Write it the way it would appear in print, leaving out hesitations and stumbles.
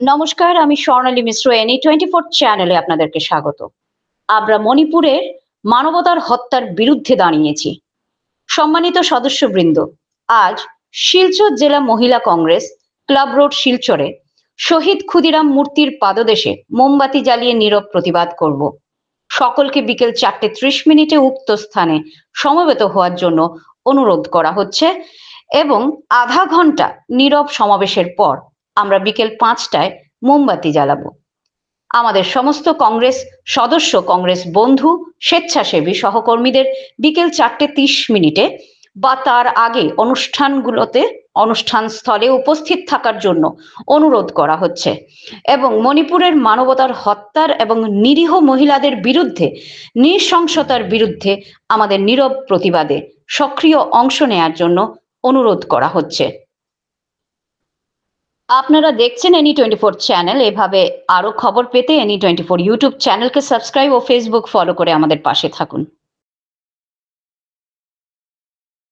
নমস্কার, আমি স্বর্ণালী মিশ্র NE24 চ্যানেলে আপনাদেরকে স্বাগত। আমরা মণিপুরের মানবতার হত্যার বিরুদ্ধে দাঁড়িয়েছি। সম্মানিত সদস্যবৃন্দ, আজ শিলচর জেলা মহিলা কংগ্রেস ক্লাব রোড শিলচরে শহীদ ক্ষুদিরাম মূর্তির পাদদেশে মোমবাতি জ্বালিয়ে নীরব প্রতিবাদ করব। সকলকে বিকেল 4:30 উক্ত স্থানে সমবেত হওয়ার জন্য অনুরোধ করা হচ্ছে এবং আধা ঘন্টা নীরব সমাবেশের পর আমরা বিকেল 5টায় মোমবাতি জ্বালাবো। আমাদের সমস্ত কংগ্রেস সদস্য, কংগ্রেস বন্ধু, স্বেচ্ছাসেবী সহকর্মীদের বিকেল 4:30 বা তার আগে অনুষ্ঠান স্থলে উপস্থিত থাকার জন্য অনুরোধ করা হচ্ছে এবং মণিপুরের মানবতার হত্যার এবং নিরীহ মহিলাদের বিরুদ্ধে নৃশংসতার বিরুদ্ধে আমাদের নীরব প্রতিবাদে সক্রিয় অংশ নেয়ার জন্য অনুরোধ করা হচ্ছে। আপনারা দেখছেন NE24 চ্যানেল। এভাবে আরো খবর পেতে NE24 ইউটিউব চ্যানেলকে সাবস্ক্রাইব ও ফেসবুক ফলো করে আমাদের পাশে থাকুন।